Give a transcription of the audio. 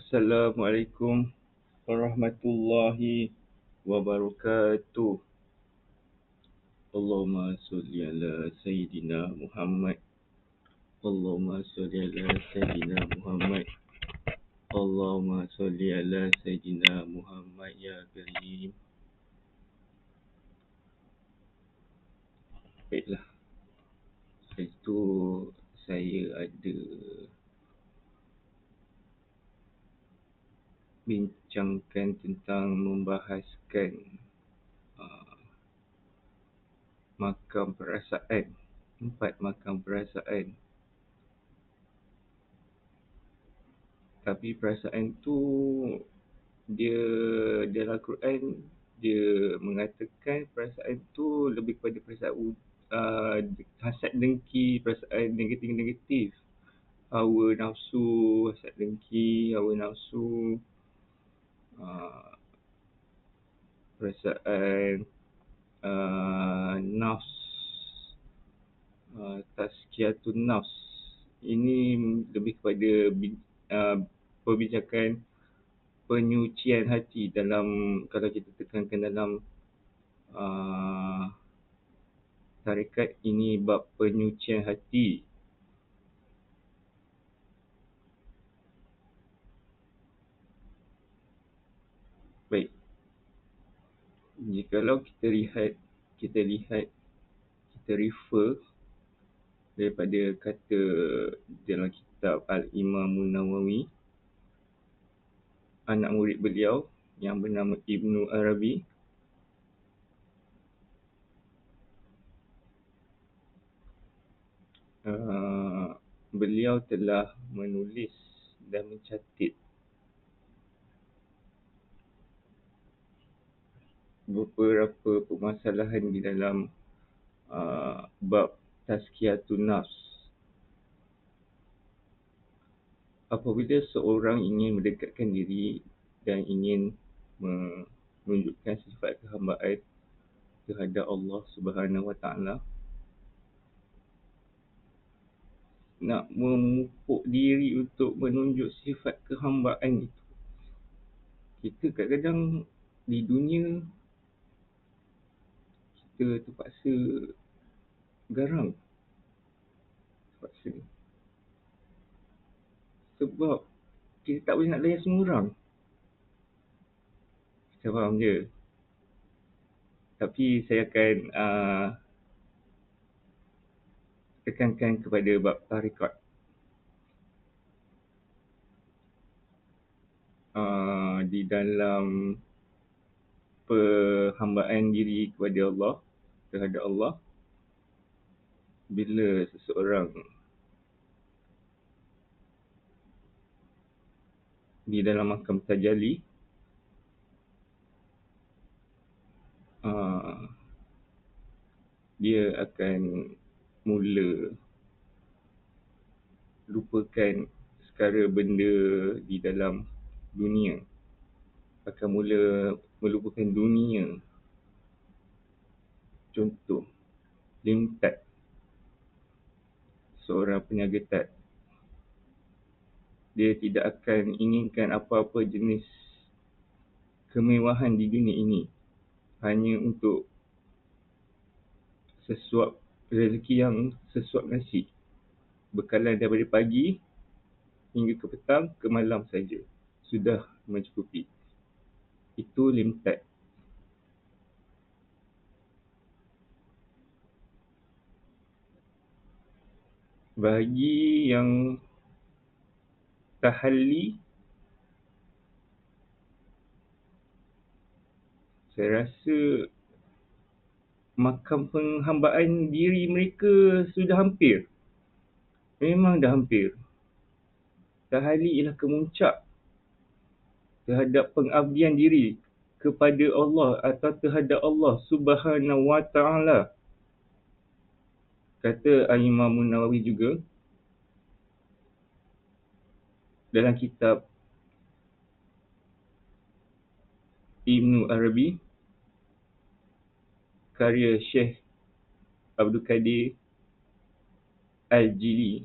Assalamualaikum warahmatullahi wabarakatuh. Allahumma salli ala Sayyidina Muhammad. Allahumma salli ala Sayyidina Muhammad. Allahumma salli ala Sayyidina Muhammad ya Karim. Baiklah. Itu saya ada bincangkan tentang membahaskan makam perasaan. 4 makam perasaan. Tapi perasaan tu dia dalam Quran dia mengatakan perasaan tu lebih kepada perasaan hasad dengki, perasaan negatif-negatif. Hawa nafsu, hasad dengki, hawa nafsu, perasaan nafs, tazkiyatun nafs. Ini lebih kepada perbincangan penyucian hati dalam, kalau kita tekankan dalam tarekat ini bab penyucian hati. Baik. Jikalau kita refer daripada kata dalam kitab Al-Imamun Nawawi, anak murid beliau yang bernama Ibnu Arabi, beliau telah menulis dan mencatat beberapa permasalahan di dalam bab tazkiyatun nafs. Apabila seorang ingin mendekatkan diri dan ingin menunjukkan sifat kehambaan terhadap Allah Subhanahu Wa Taala, nak memupuk diri untuk menunjuk sifat kehambaan itu, kita kadang-kadang di dunia kita terpaksa garang, terpaksa. Sebab kita tak boleh nak layan semua orang. Kita faham je. Tapi saya akan tekankan kepada bab tarekat. Di dalam perhambaan diri kepada Allah, terhadap Allah, bila seseorang di dalam makam tajalli, dia akan mula lupakan segala benda di dalam dunia. Akan mula melupakan dunia. Contoh, limtat, seorang peniaga tat, dia tidak akan inginkan apa-apa jenis kemewahan di dunia ini hanya untuk sesuap rezeki yang sesuap nasi, bekalan daripada pagi hingga ke petang, ke malam saja, sudah mencukupi. Itu limtat. Bagi yang tahalli, saya rasa makam penghambaan diri mereka sudah hampir. Memang dah hampir. Tahalli ialah kemuncak terhadap pengabdian diri kepada Allah atau terhadap Allah Subhanahu Wa Taala. Kata Imam Nawawi juga dalam kitab Ibnu Arabi, karya Syekh Abdul Qadir Al-Jili,